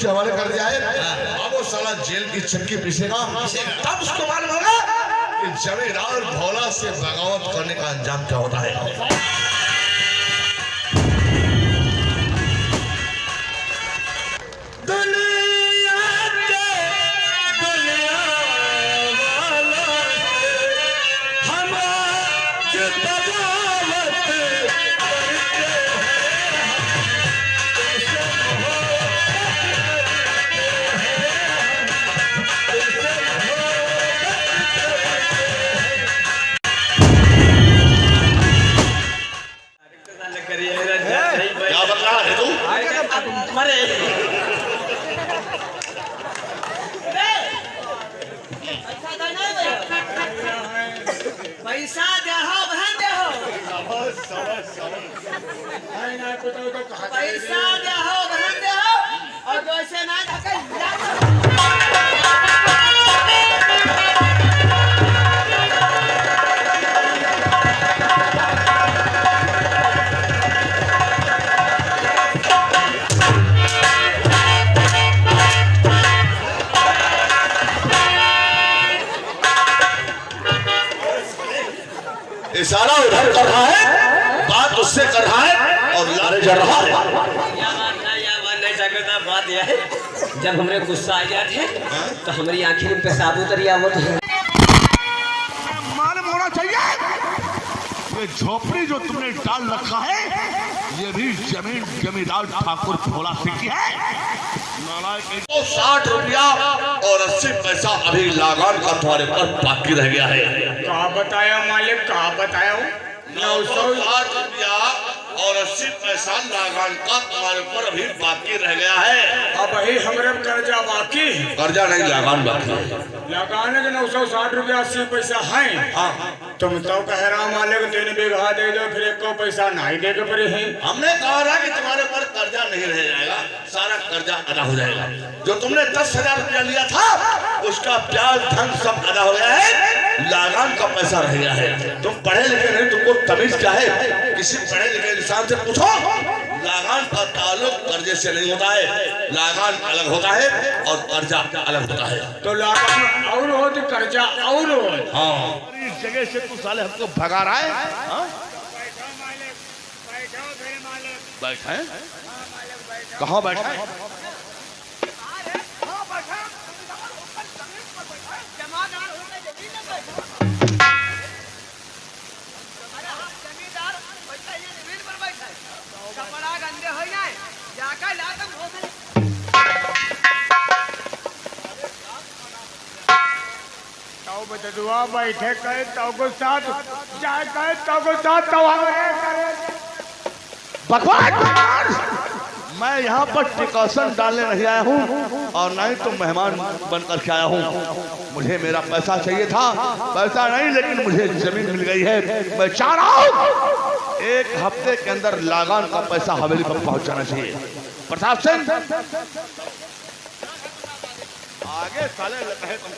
Police के हवाले कर दिया है। अब वो साला जेल की चक्की पीसेगा, तब उसको मालूम होगा कि जमींदार भोला से बगावत करने का अंजाम क्या होता है। क्या बता रहे तू? मरे पैसा दे हो बहन दे हो पैसा दे हो बहन दे हो और जो ऐसे ना इशारा उधर कर रहा है, बात उससे कर रहा है और लारे जड़ रहा है। नहीं सकता बात यह है, जब हमरे गुस्सा आ गया थे तो हमारी आंखें में पेशाब उतर आवत है। मालूम होना चाहिए ये झोपड़ी जो तुमने डाल रखा है ये भी जमींदार ठाकुर भोला सिंह की है। 60 रुपया और 80 पैसा अभी लागान का तुम्हारे पर बाकी रह गया है। कहा बताया मालिक, कहा बताया 960 रुपया और 80 पैसा लागान का तुम्हारे ऊपर अभी बाकी रह गया है। अब ही हमारे कर्जा बाकी, कर्जा नहीं लागान बाकी है। लगाने के 960 रुपया 80 पैसा है। हाँ तुम तो कह रहा मालिक 3 बीघा दे दो, फिर एक को पैसा नहीं दे के पड़े हैं। हमने कहा था कि तुम्हारे पर कर्जा नहीं रह जाएगा, सारा कर्जा अदा हो जाएगा। जो तुमने 10,000 रुपया लिया था उसका ब्याज धन सब अदा हो गया है, लागान का पैसा रह गया है। तुम पढ़े लिखे नहीं, तुमको तमीज क्या है? किसी पढ़े लिखे इंसान से पूछो, लागान का ताल्लुक कर्जे से नहीं होता है, लागान अलग होता है और कर्जा अलग होता है। तो लागान और हो तो कर्जा और हो। हाँ इस जगह से तू साले हमको भगा रहा है। बैठा है कहाँ बैठा है? बचुआ बैठे कहे तो को साथ जाए कहे तो को साथ बकवास। मैं यहाँ पर प्रिकॉशन डालने नहीं आया हूँ और नहीं तो मेहमान बनकर के आया हूँ। मुझे मेरा पैसा चाहिए था, पैसा नहीं लेकिन मुझे जमीन मिल गई है। मैं चाह रहा हूँ 1 हफ्ते के अंदर लागान का पैसा हवेली पर पहुँचाना चाहिए। प्रताप सिंह आगे साले रहे तुम।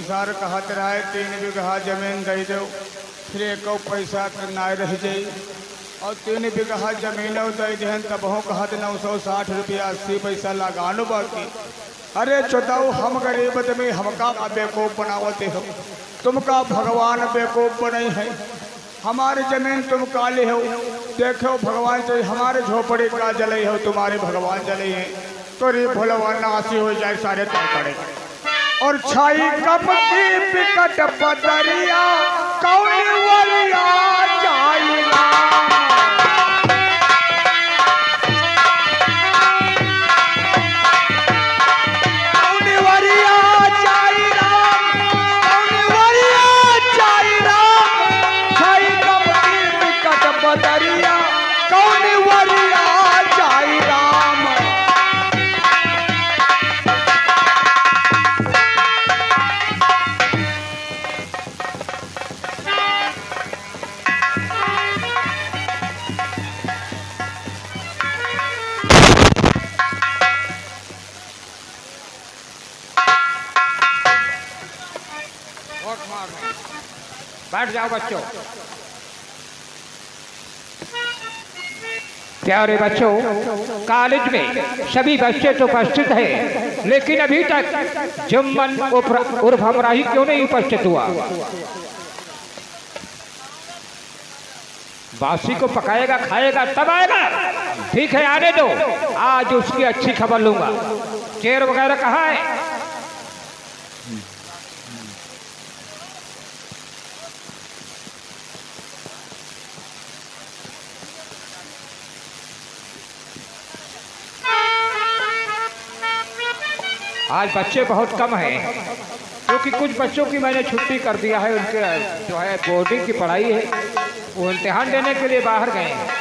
सार कहत रहा 3 बीघा जमीन दे दो, फिर एक पैसा ना रह जाये और 3 बीघा जमीन दे दें तब हो कहत 960 रुपया 80 पैसा लगानो बाकी। अरे चौथाऊ हम गरीब आदमी हमका बेवकूफ बनावते हो, तुमका भगवान बेवकूफ बने है। हमारी जमीन तुम काली हो, देखो भगवान से हमारे झोपड़ी का जले हो, तुम्हारे भगवान जले है तो रे भोलवा नासी हो जाए सारे ताकड़े। और छाई कब की बिकट पदरिया कौन वलिया जाएगा। कौन वलिया जाएगा, कौन वलिया बैठ जाओ बच्चों। प्यारे बच्चों, कॉलेज में सभी बच्चे तो उपस्थित हैं, लेकिन अभी तक जुम्मन उर्फ हमराही क्यों नहीं उपस्थित हुआ? बासी को पकाएगा खाएगा तब आएगा। ठीक है, आने दो, आज उसकी अच्छी खबर लूंगा। चेयर वगैरह कहाँ है? आज बच्चे बहुत कम हैं, क्योंकि कुछ बच्चों की मैंने छुट्टी कर दिया है। उनके जो है बोर्डिंग की पढ़ाई है, वो इम्तिहान देने के लिए बाहर गए हैं।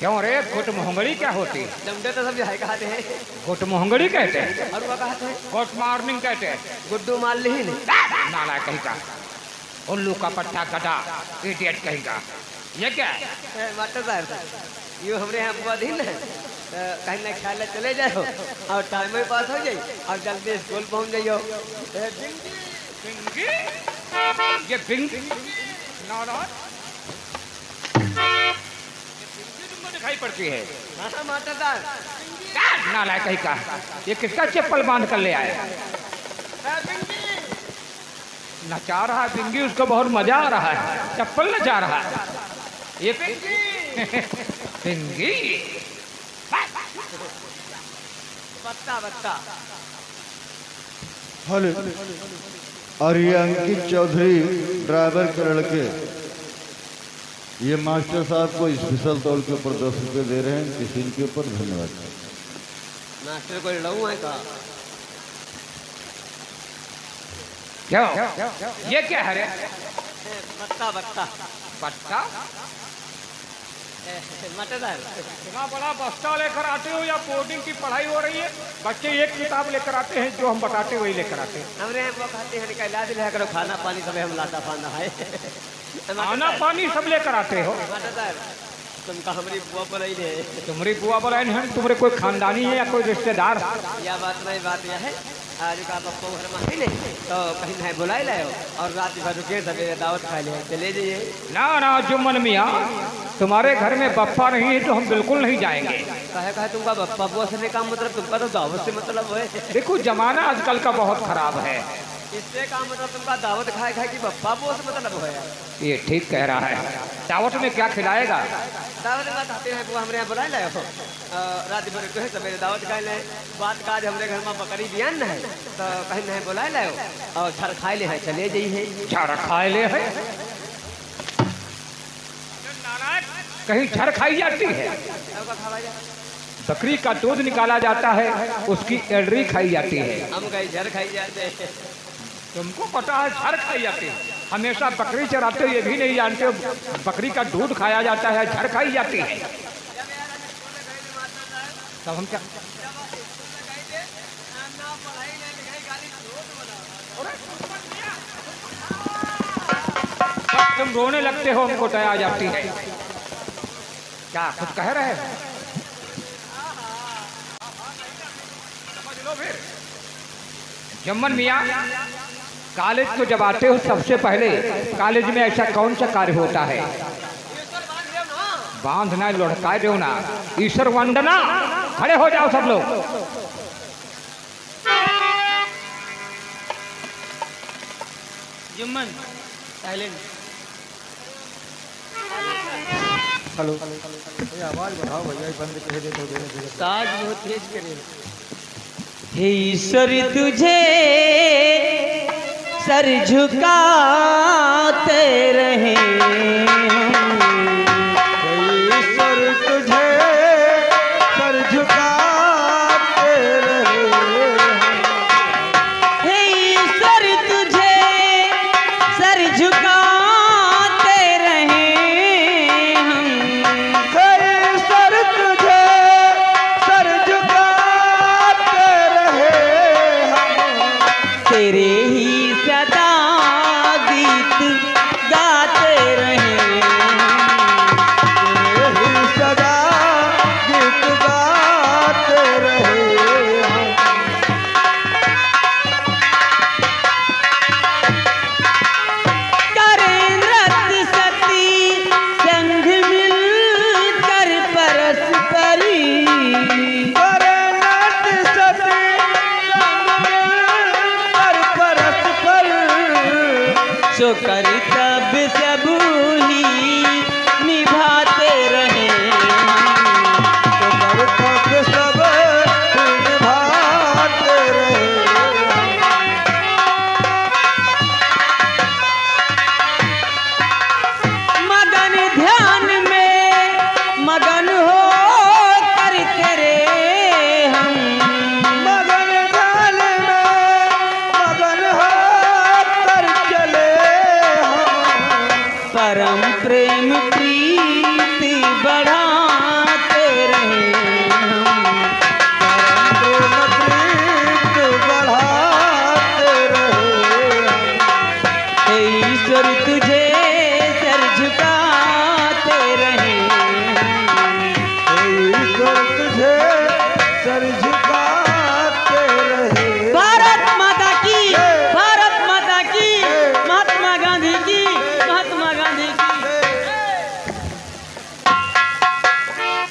क्यों रे, गुट मोहंगड़ी क्या होती है? जमते तो सब यही कहते हैं। गुट मोहंगड़ी कहते हैं और वो कहते हैं गुड मॉर्निंग कहते हैं। गुड्डू मार ली नहीं। नाला कहीं का, उल्लू का पट्टा गधा, इडियट कहीं का। ये क्या है? मास्टर साहब, ये हमारे यहाँ बुआ दिन है, कहीं ना ख्याल चले जाओ और टाइम में पास हो जाए और जल्दी स्कूल पहुँच जाइयो। बिंगी? ये बिंगी दिखाई पड़ती है। मास्टर साहब, नाला कहीं का, ये किसका चप्पल बांध कर ले आए? नचा रहा है बिंगी, उसको बहुत मजा आ रहा है, चप्पल नचा रहा है ये बिंगी। बत्ता बत्ता। हेलो, और ये अंकित चौधरी ड्राइवर के लड़के, ये मास्टर साहब को स्पेशल तौर के ऊपर 10 रुपये दे रहे हैं। किसी के ऊपर धन्यवाद। मास्टर को लड़ू है का? क्यों, ये क्या है रे? बत्ता बत्ता। बस्ता? मास्टर साहब, इतना बड़ा बस्ता लेकर आते हो या बोर्डिंग की पढ़ाई हो रही है? बच्चे एक किताब लेकर आते हैं, जो हम बताते वही लेकर आते हैं। हमरे यहाँ वो कहते हैं कि इलाज लिया करो, खाना पानी सब हम लाता फाना है। खाना पानी सब लेकर आते हो? मास्टर साहब, तुमका हमारी बुआ पर आई है। तुम्हारी बुआ बहन है? तुम्हारे कोई खानदानी है या कोई रिश्तेदार? यह बात नहीं, बात यह है आज का पप्पा घर में नहीं तो कहीं नहीं बुलाई लाओ और रात भर रुके सवेरे दावत खा ले चले जाइए। ना ना जुम्मन मियाँ, तुम्हारे घर में बप्पा नहीं है तो हम बिल्कुल नहीं जाएंगे। कहे तुमका बप्पा बुआ से का मतलब, तुमका तो दावत से मतलब है। देखो जमाना आजकल का बहुत खराब है। इससे का मतलब तुमका दावत खाए खाए कि बप्पा बुआ से मतलब है? ये ठीक कह रहा है। दावत में क्या खिलाएगा? दावत में खाते हैं बुआ हमारे यहाँ बुलाए लाए हो, रात भर रुके सवेरे दावत खाए ले। बात काज हमारे घर में बकरी बियान न है तो कहीं नहीं बुलाए लाओ और छर खाए ले है चले जाइए। छर खाए ले है? कहीं छर खाई जाती है? बकरी का दूध निकाला जाता है, उसकी एडरी खाई जाती है। हम कहीं झर खाई जाते हैं। तुमको पता है छर खाई जाती है? हमेशा बकरी चराते हो ये भी नहीं जानते हो बकरी का दूध खाया जाता है, झर खाई जाती है। तब हम क्या तुम रोने लगते हो, हमको दया आ जाती है। क्या कुछ कह रहे हो? समझ लो फिर। जम्मन मियाँ, कॉलेज को जब आते हो सबसे पहले कॉलेज में ऐसा कौन सा कार्य होता है? बांधना, लुढ़का देना, ईश्वर वंदना। खड़े हो जाओ सब लोग। जुम्मन साइलेंट। हेलो, आवाज बढ़ाओ भैया, बंद कह दे तो धीरे साज बहुत तेज करे। हे ईश्वर तुझे सर झुकाते रहे, ईश्वर तुझे सर झुकाते रहे। हे ईश्वर तुझे सर झुकाते रहे हम, ईश्वर तुझे सर झुकाते रहे हम। तेरे ही सदा गीत गाते रहे, तेरे ही सदा गीत गाते रहे हम। करें नृत्य सती संग मिलकर परस्परी, करे नाट्य सती संग मिलकर परस्पर। सो कर्तव्य सब ही निभाते रहे, तो कर्तव्य सब निभाते रहे। मगन ध्यान में मगन हो कर तेरे हम, मगन ध्यान में मगन होकर चले हम। परम प्रेम प्रीति बढ़ाते रहे हम, प्रेम प्रीत बढ़ाते रहे हम। हे ईश्वर तुझे सर झुकाते रहे हम। ईश्वर तुझे सर झुकाते रहे। भारत माता की, भारत माता की, महात्मा गांधी की, महात्मा गांधी की,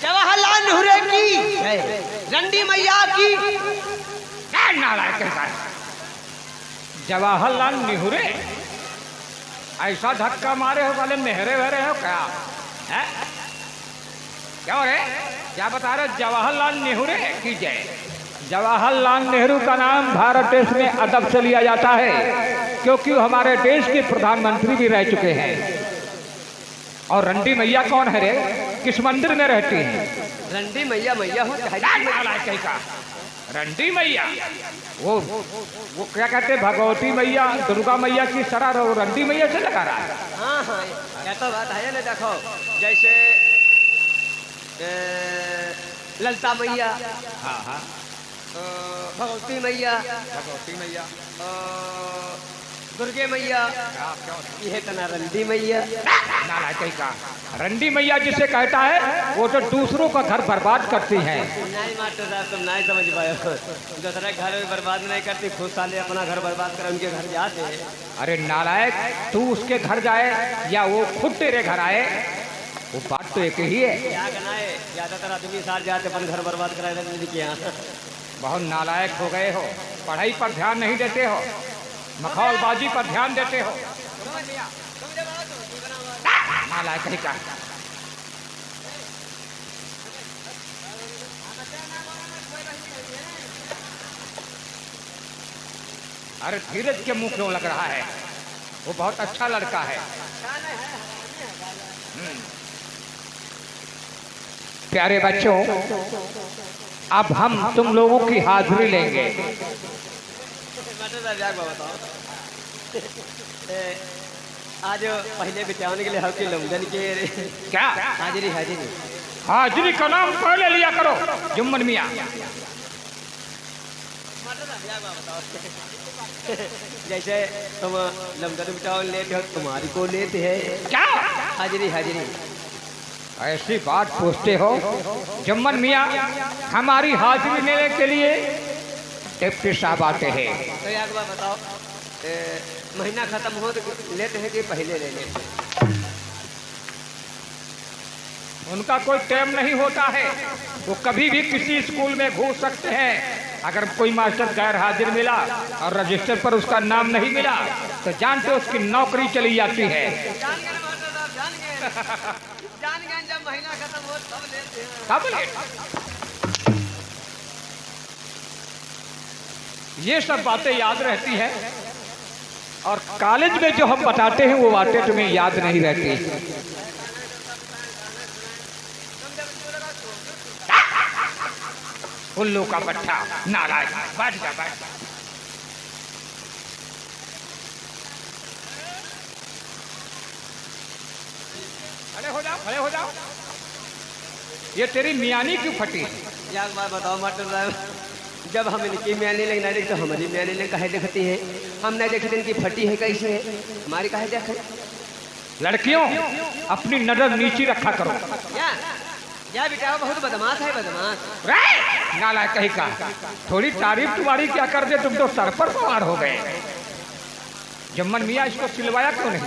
जवाहरलाल नेहरू की, रंडी मैया की। जवाहरलाल नेहरू ऐसा धक्का मारे हो, वाले मेहरे वहरे हो क्या है? क्या हो रे? क्या बता रहे? जवाहरलाल नेहरू की जय। जवाहरलाल नेहरू का नाम भारत देश में अदब से लिया जाता है क्योंकि वो हमारे देश के प्रधानमंत्री भी रह चुके हैं। और रंडी मैया कौन है रे? किस मंदिर में रहती है? रंडी मैया मैया हो चाहे का रंडी मैया, वो क्या कहते हैं, भगवती मैया, दुर्गा मैया की सरार वो रंडी मैया से लगा रहा है। हाँ हाँ, क्या तो बात है ना। देखो जैसे ललिता मैया, हाँ हाँ, भगवती मैया, दुर्गे मैया, ये तना रंडी मैया। नाला का रंडी मैया जिसे कहता है वो तो दूसरों का घर बर्बाद करती हैं। नहीं मास्टर साहब, तुम नहीं समझ पाए हो। दूसरा घर में बर्बाद नहीं करती, खुद साले अपना घर बर्बाद कर उनके घर जाते हैं। अरे नालायक, तू उसके घर जाए या वो खुद तेरे घर आए, वो बात तो एक ही है। क्या करना है, ज्यादातर आदमी साथ जाते अपन घर बर्बाद करा देते क्या। बहुत नालायक हो गए हो, पढ़ाई पर ध्यान नहीं देते हो, मखौलबाजी पर ध्यान देते हो। नालायक ही का। अरे धीरज के मुंह क्यों लग रहा है? वो बहुत अच्छा लड़का है। प्यारे बच्चों, अब हम तुम लोगों की हाजिरी लेंगे। आज पहले बिताने के लिए हल्के लमजन के क्या हाजिरी हाजिरी हाजिरी का नाम पहले लिया करो जुम्मन मियाँ। जैसे तुम लमजन बिटाओ लेते हो, तुम्हारी को लेते हैं क्या हाजिरी हाजिरी। ऐसी बात पूछते हो? जुम्मन मियाँ, हमारी हाजिरी लेने के लिए डिप्टी साहब आते हैं। तो एक बार बताओ, महीना खत्म हो तो लेते हैं कि पहले ले लेते हैं? उनका कोई टाइम नहीं होता है, वो कभी भी किसी स्कूल में घुस सकते हैं। अगर कोई मास्टर गैर हाजिर मिला और रजिस्टर पर उसका नाम नहीं मिला तो जानते उसकी नौकरी चली जाती है। जान गए ना मास्टर साहब, जान गए जान गए, जब महीना खत्म हो तब लेते हैं। कब ले? ये सब बातें याद रहती है और कॉलेज में जो हम बताते हैं वो बातें तुम्हें याद नहीं रहती। उल्लू का पट्टा नाराज, बैठ जा बैठ जा। खड़े हो जाओ, खड़े हो जाओ। ये तेरी मियानी क्यों फटी? एक बार बताओ मास्टर साहब, जब हम इनकी म्यानी लेंगे नहीं देखते, हमारी म्यानी लेंगे कहे देखती है, हम नहीं देखते इनकी फटी है कैसे है, हमारी कहे देखे। लड़कियों अपनी नजर नीची रखा करो। या बेटा बहुत बदमाश है, बदमाश। नालायक कहीं का, थोड़ी तारीफ तुम्हारी क्या कर दे, तुम तो सर पर सवार हो गए। जम्मन मियाँ इसको सिलवाया क्यों नहीं?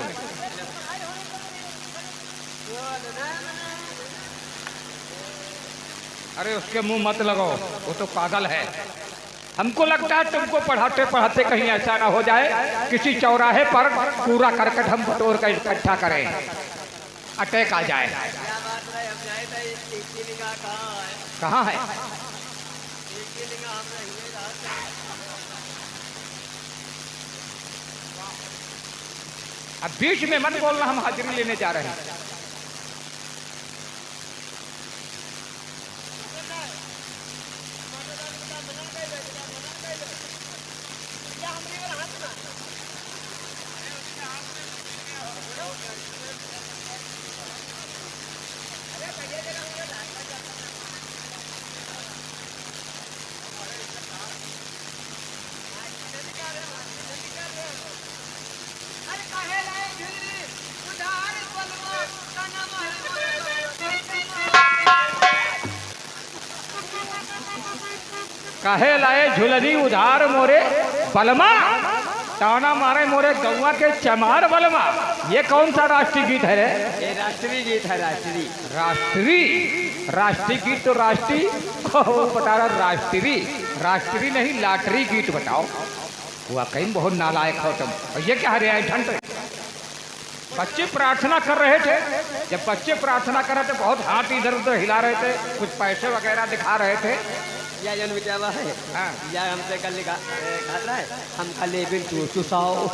अरे उसके मुंह मत लगाओ, वो तो पागल है। हमको लगता है तुमको पढ़ाते पढ़ाते कहीं ऐसा ना हो जाए किसी चौराहे पर पूरा करकट हम बटोर कर इकट्ठा करें, अटैक आ जाए। कहाँ है? अब बीच में मत बोलना, हम हाजिरी लेने जा रहे हैं। कहे लाए झुलनी उधार मोरे बलमा, ताना मारे मोरे गौवा के चमार बलमा। ये कौन सा राष्ट्रीय गीत है रे? ये राष्ट्रीय गीत है, राष्ट्रीय। राष्ट्रीय गीत तो राष्ट्रीय बता रहा, राष्ट्रीय नहीं लाटरी गीत बताओ। वाकई बहुत नालायक हो तुम। और ये क्या है ठंड? बच्चे प्रार्थना कर रहे थे, जब बच्चे प्रार्थना कर रहे थे बहुत हाथ इधर उधर हिला रहे थे, कुछ पैसे वगैरह दिखा रहे थे। या जन बिचावा है, या हमसे कल लिखा खाता है, हम कल लेबिन चूसाओ।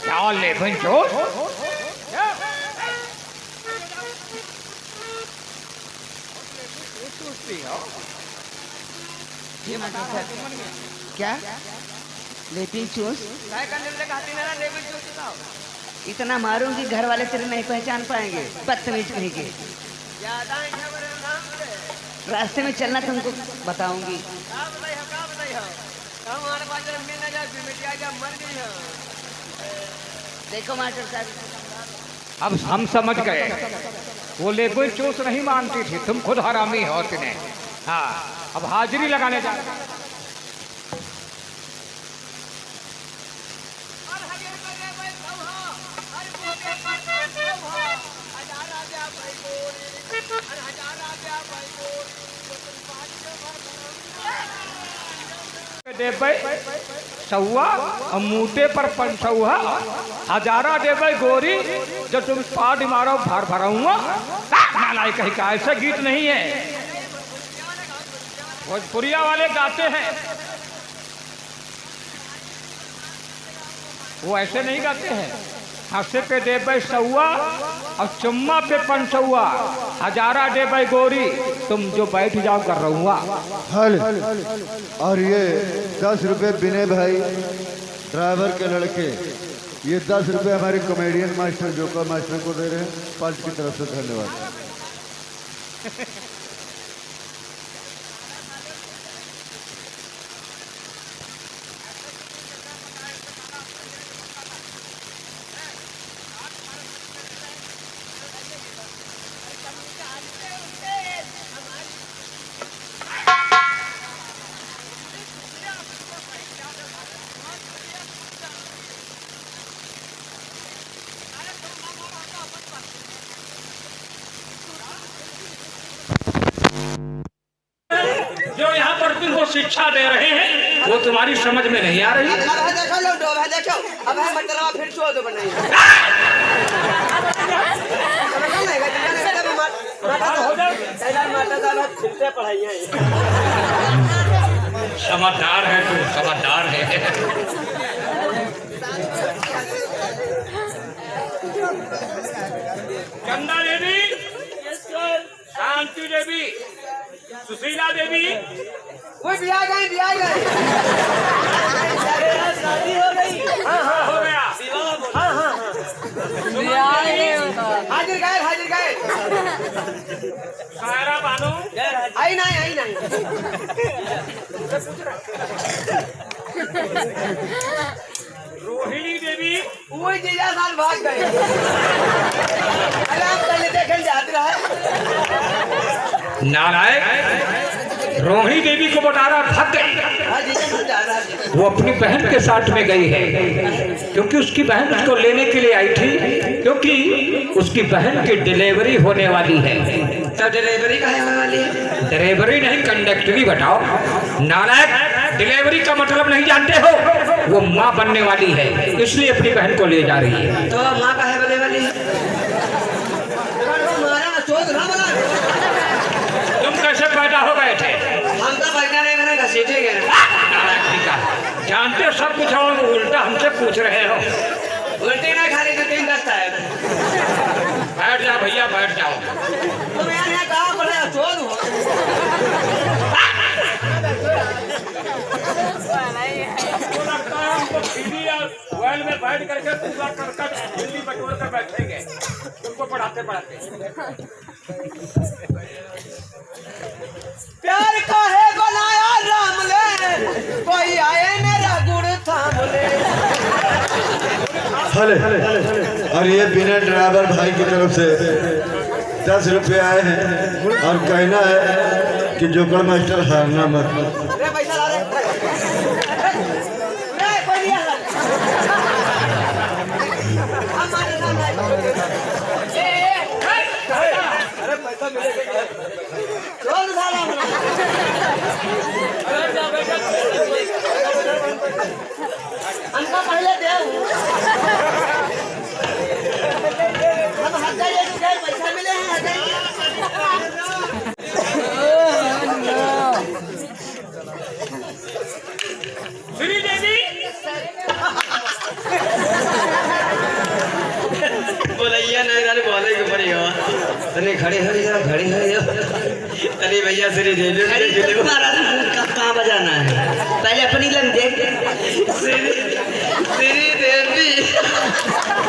क्या लेबिन चूस? ये क्या लेपिन चूस? इतना मारूंगी घर वाले तेरे नहीं पहचान पाएंगे, बदतमीज कहीं के। रास्ते में चलना तुमको बताऊंगी। देखो मास्टर साहब, अब हम समझ गए, वो लेबिन चूस नहीं मानती थी, तुम खुद हरामी हो तिने। हाँ, अब हाजिरी लगाने जा। देबै सौआ और मूटे पर पंचौहा, हजारा देबै गोरी जो तुम पाद मारो भर भराऊंगा। नालायक कहीं का, ऐसा गीत नहीं है। भोजपुरिया वाले गाते हैं, वो ऐसे नहीं गाते हैं। हंसे पे देबै सौआ और चुम्मा पे पंचौआ, हजारा देबै गोरी तुम जो बैठ जाओ कर रहूंगा। हल और ये 10 रुपए विनय भाई ड्राइवर के लड़के, ये 10 रुपए हमारे कॉमेडियन मास्टर जोका मास्टर को दे रहे हैं। पंच की तरफ से धन्यवाद। जो शिक्षा दे रहे हैं वो तुम्हारी समझ में नहीं आ रही। अब है देखो लो डोब है देखो अब है मटरवा फिर छो दो बनाई समझदार है तू, समझदार है। चंदा देवी, शांति देवी, सुशीला देवी, वो बिया गए शादी हो गई। हाँ हो गया। हाँ हाजिर गए सायरा बानो, आई नहीं रोहिणी देवी, वही जीजा साल भाग गए। अरे आप पहले देखें जाते रहे। नालायक, रोहिणी देवी को बटारा थक गई। हाँ जीजा साल जा रहा है। वो अपनी बहन के साथ में गई है क्योंकि उसकी बहन उसको लेने के लिए आई थी, क्योंकि उसकी बहन की डिलीवरी होने वाली है। तो डिलीवरी का होने वाली है? डिलीवरी नहीं, कंडक्टरी बताओ। नालायक, डिलीवरी का मतलब नहीं जानते हो? वो माँ बनने वाली है, इसलिए अपनी बहन को ले जा रही है। तो माँ का है बनने वाली है? हमारा चोट ना बना। तुम कैसे पैदा हो गए थे? हम तो पैदा नहीं बने घसीटे गए। नालायक टीका, जानते हो सब कुछ और उल्टा हमसे पूछ रहे हो। उल्टी ना खाने के 3 दस्ता है। बैठ जाओ भैया, बैठ जाओ। तुम यहाँ कहाँ पर है? चोट हो। लगता है हमको टीवी या मोबाइल में बैठ करके पूरा कर हिंदी बटोर कर बैठेंगे तुमको पढ़ाते प्यार का है बनाया राम ले, कोई आए मेरा गुड़ थाम ले। और ये बिना ड्राइवर भाई की तरफ से 10 रुपये आए हैं और कहना है कि जोकर मास्टर हारना मत। रे पैसा ला रे। रे कोई नहीं आ। हम माने ना अरे पैसा मिलेगा। चल साला। हमको पहले दे। हम हजार पैसा मिले हैं। श्री देवी, बोलैया नहीं रहा बोले के पड़ी हो। तने खड़े हो जा, खड़े हो जा। अरे भैया श्री देवी कहाँ बजाना है? पहले अपनी लन देख। श्री देवी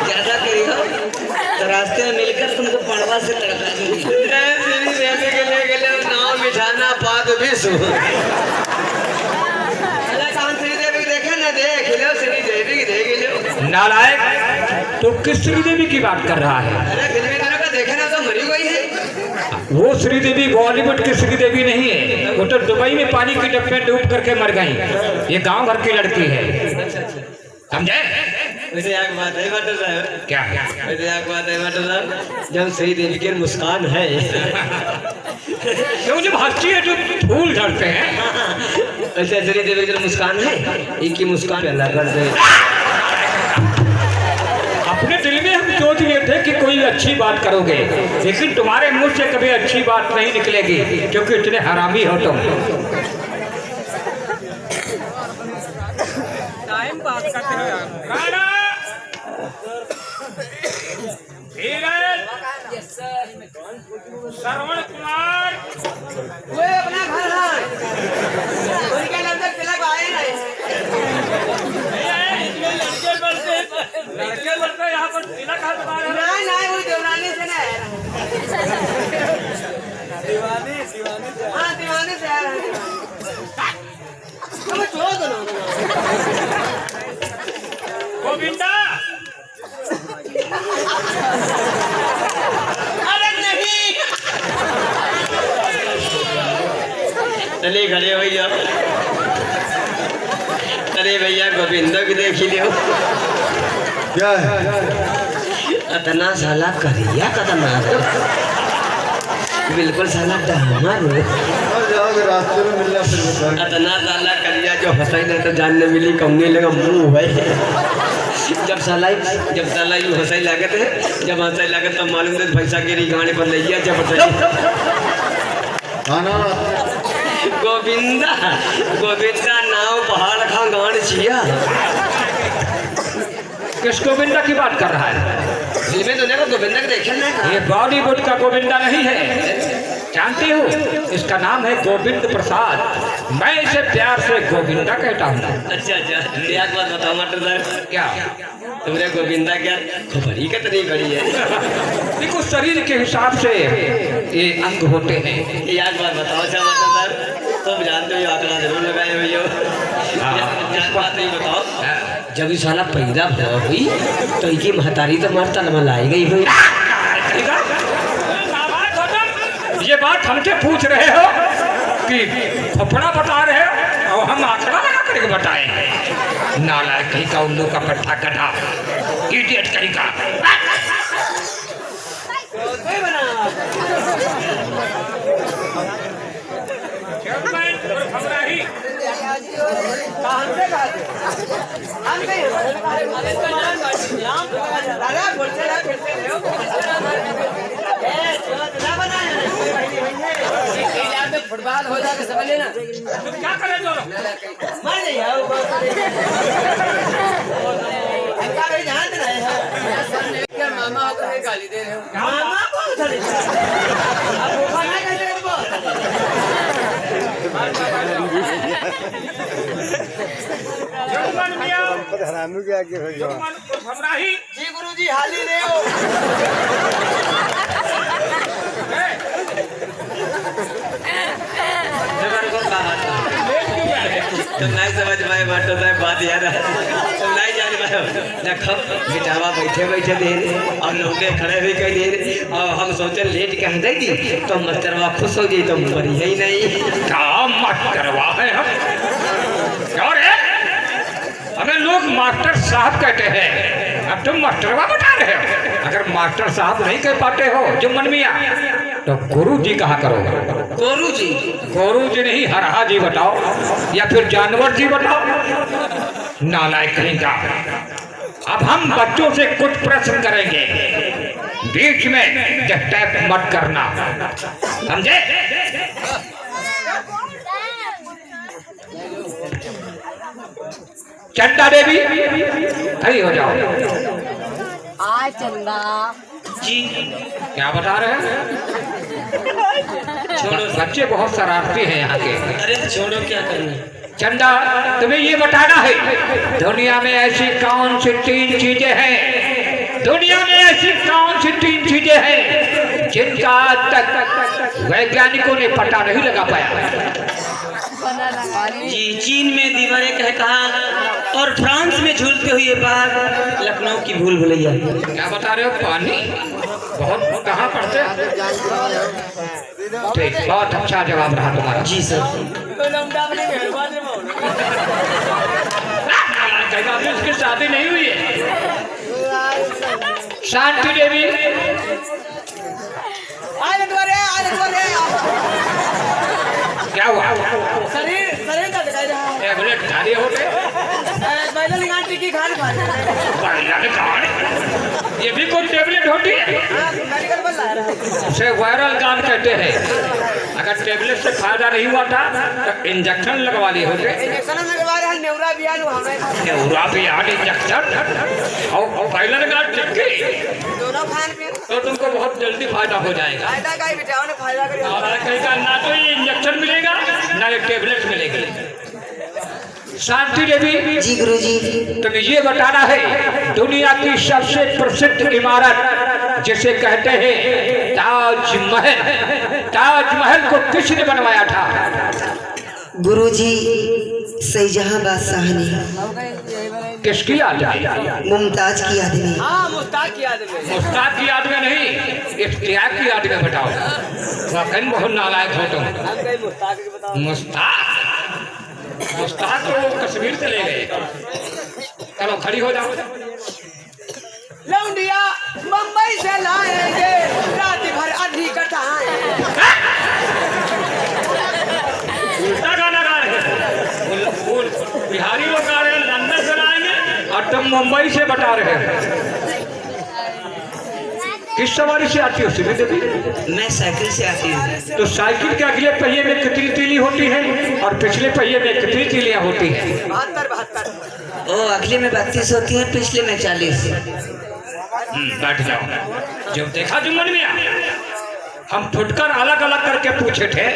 ज्यादा करी हो तो रास्ते में मिलकर तुमको पड़वा से लड़का दूंगी। श्री देवी के ले गए नाव मिठाना पाद विश्व। श्री देवी देखे ना देख लो, श्री देवी देख लो। नालायक, तो किस श्री देवी की बात कर रहा है? अरे फिल्मी तरह का देखे ना तो मरी गई है। वो श्री देवी बॉलीवुड की श्री देवी नहीं है, वो तो दुबई में पानी की डब में डूब करके मर गई। ये गांव भर की लड़की है, समझे? वैसे एक बात है मास्टर साहब। क्या? वैसे एक बात है मास्टर साहब, जब श्री देवी की मुस्कान है क्यों जब हंसती है जो फूल झड़ते हैं। वैसे श्री देवी की मुस्कान है, इनकी मुस्कान अल्लाह कर दे। अपने दिल में हम सोच लिए थे कि कोई अच्छी बात करोगे, लेकिन तुम्हारे मुंह से कभी अच्छी बात नहीं निकलेगी क्योंकि इतने हरामी हो तुम। टाइम पास करते हो यार। श्रवण कुमार, वो अपना घर है, उनके अंदर तिलक आए नहीं। लड़के बढ़ते यहाँ पर तिलक हाथ मारे। नहीं वो देवरानी से ना है। दीवानी से। हाँ दीवानी से आ रहा है। तो मैं छोड़ दो ना। गोविंदा, अरे नहीं। चलिए खड़े हो जाओ। अरे भैया गोविंदा की देख ही लियो। क्या है? इतना साला करिया कदम बिल्कुल साला डहमा रो। कि रास्ते में मिलना फिर बताएंगे। अतना साला कलिया जो हंसाई ना तो जानने मिली कमने लगा मुंह भाई। जब साला यूँ हंसाई लागत है, जब हंसाई लागत तब मालूम है पैसा गिरी गाने पर ले गया जब खाना गोविंदा नाव पहाड़ खा गान छिया। किस गोविंदा की बात कर रहा है? फिल्में तो देखो गोविंदा के देखे ना। ये बॉलीवुड का गोविंदा नहीं है, जानती हो? इसका नाम है गोविंद प्रसाद। मैं इसे प्यार से गोविंदा कहता हूँ। अच्छा एक बात बताओ मास्टर साहब, क्या? तुम्हारे गोविंदा क्या खबरी कितनी बड़ी है? देखो शरीर के हिसाब से ये अंग होते हैं। एक बात बताओ अच्छा मास्टर साहब, तुम जानते हो आंकड़ा जरूर लगाए हुई हो। एक बात नहीं बताओ, जब ये साला पैदा हुई तो इनकी महतारी तो मार तलमा लाई गई हुई। ये बात हमसे पूछ रहे हो कि फफड़ा बता रहे हो और हम आंकड़ा लगा करके बताए? नालायक कहीं का, उल्लू का पट्टा कटा, इडियट कहीं का। फुटबॉल हो जाके समझ लेना क्या करें दोनों? मर नहीं है क्या मामा होकर गाली दे रहे हो? मामा बहुत जी गुरुजी हाली ले हो। तुम नहीं समझ पाए बाटो साहब बात याद है, तुम नहीं जान पाए। देखो बेटावा बैठे दे रहे और लोगे खड़े हुए कह दे रहे और हम सोचे लेट कह दे दी तो मास्टरवा खुश हो गई, तो मरी ही नहीं। क्या मास्टरवा है हम? और हमें लोग मास्टर साहब कहते हैं, अब तुम मास्टरवा बता रहे हो। अगर मास्टर साहब नहीं कह पाते हो जो मन मियाँ, तो गुरु जी कहा करो। गुरु जी नहीं, हरहा जी बताओ या फिर जानवर जी बताओ। नालायक कहीं का। अब हम बच्चों से कुछ प्रश्न करेंगे, बीच में डिस्टर्ब मत करना, समझे? चंदा देवी खड़ी हो जाओ। आज चंदा जी क्या बता रहे हैं? बच्चे बहुत शरारती हैं यहाँ के। अरे छोड़ो, क्या करना। चंदा तुम्हें ये बताना है दुनिया में ऐसी कौन सी 3 चीजें हैं, दुनिया में ऐसी कौन सी 3 चीजें हैं जिनका आज तक वैज्ञानिकों ने पता नहीं लगा पाया? जी चीन में दीवारें कह कहा और फ्रांस में झूलते हुए बाघ, लखनऊ की भूल भुलैया। क्या बता रहे हो? पानी बहुत कहाँ पढ़ते? ठीक, बहुत अच्छा जवाब रहा तुम्हारा। जी सर। उसकी शादी नहीं हुई है। शांति देवी क्या हुआ? शरीर का दिखाई रहा है। टैबलेट खाली हो गए? टिक्की खाने ये भी कोई टैबलेट होती है? मेडिकल बन रहा है। उसे वायरल गान कहते हैं। अगर टैबलेट से फायदा नहीं हुआ था तो इंजेक्शन लगवा लिए होते। इंजेक्शन लगवा रहे हैं, नेवरा बियान इंजेक्शन और वायरल गान टिक्की, दोनों खान पीन तो तुमको बहुत जल्दी फायदा हो जाएगा। फायदा का ही बिठाओ ने फायदा करिए। और कहेगा ना तो ये इंजेक्शन मिलेगा ना ये टैबलेट मिलेगी। शांति देवी जी गुरुजी। तुम्हें ये बताना है दुनिया की सबसे प्रसिद्ध इमारत जिसे कहते हैं ताजमहल को किसने बनवाया था? गुरुजी शाहजहां बादशाह ने। किसकी याद में? मुमताज की याद में। हाँ मुस्ताक की याद में। मुस्ताक की याद में नहीं, इख्तियार की याद में बताओ। वाकई बहुत नालायक हो तुम। मुस्ताक तो कश्मीर से ले गए। चलो खड़ी हो जाओ। लौंडिया बम्बई से लाएंगे, रात भर आधी कटाएंगे। तुम मुंबई से बता रहे हो, किस सवारी से आती हो श्रीदेवी देवी? मैं साइकिल से आती हूँ। तो साइकिल के अगले पहिए में कितनी तीली होती है और पिछले पहिए में कितनी तीलियां होती हैं? ओ अगले में 32 होती है, पिछले में 40। बैठ जाओ। जब देखा जुम्मन मियां, हम फुटकर अलग अलग करके पूछे थे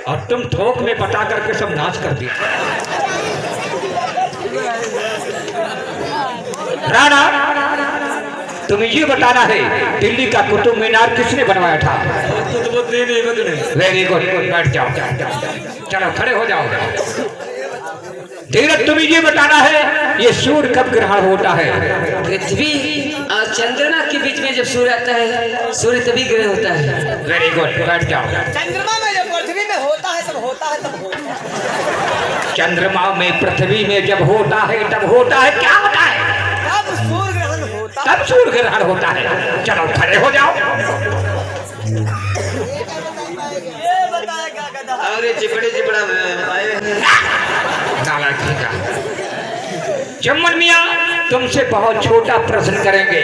और तुम थोक में बता करके सब नाश कर दिया। राणा, तुम्हें ये बताना है दिल्ली का कुतुब मीनार किसने बनवाया था? वेरी गुड, बैठ जाओ। चलो खड़े हो जाओ। धीरज, तुम्हें ये बताना है ये सूर्य कब ग्रहण होता है? पृथ्वी और चंद्रमा के बीच में जब सूर्य आता है, सूर्य तभी ग्रहण होता है। वेरी गुड, बैठ जाओ। चंद्रमा में जब पृथ्वी में होता है तब होता है तब होता है। चंद्रमा में पृथ्वी में जब होता है तब होता है, क्या होता है? तब सूर्य ग्रहण होता है। तब सूर्य ग्रहण होता है। चलो खड़े हो जाओ। ये बताएगा गधा। और ये चिपड़ा आए हैं। नालायक का जुम्मन मियां, तुमसे बहुत छोटा प्रश्न करेंगे।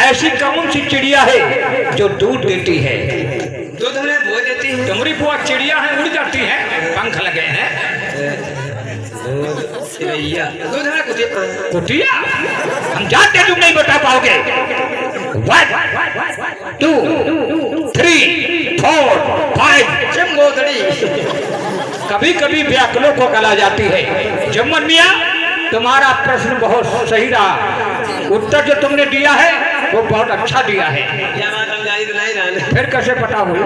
ऐसी कौन सी चिड़िया है जो दूध देती है? दूध हमें बो देती है। तुम्हारी बुआ चिड़िया है, उड़ जाती है, पंख लगे हैं। दूध हमें कुटिया, हम जानते तुम नहीं बता पाओगे। 1 2 3 4 5 चमगोदड़ी। कभी कभी व्याकरणों को गला जाती है। जुम्मन मियां, तुम्हारा प्रश्न बहुत सही रहा। उत्तर जो तुमने दिया है वो बहुत अच्छा दिया है। क्या बात हम जानी तो नहीं रहने। फिर कैसे पता हुई?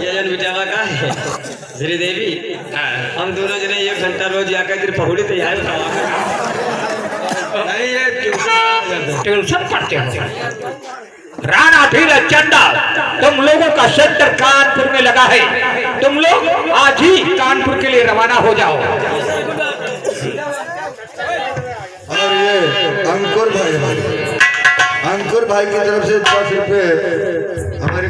ये जन बिटावा का है श्रीदेवी, हम दोनों जने 1 घंटा रोज आकर इधर पहुड़ी तैयार नहीं ये ट्यूशन पढ़ते हो। राणा धीरज चंदा, तुम लोगों का सेंटर कानपुर में लगा है। तुम लोग आज ही कानपुर के लिए रवाना हो जाओ। और ये अंकुर भाई की तरफ से 10 रुपए हमारे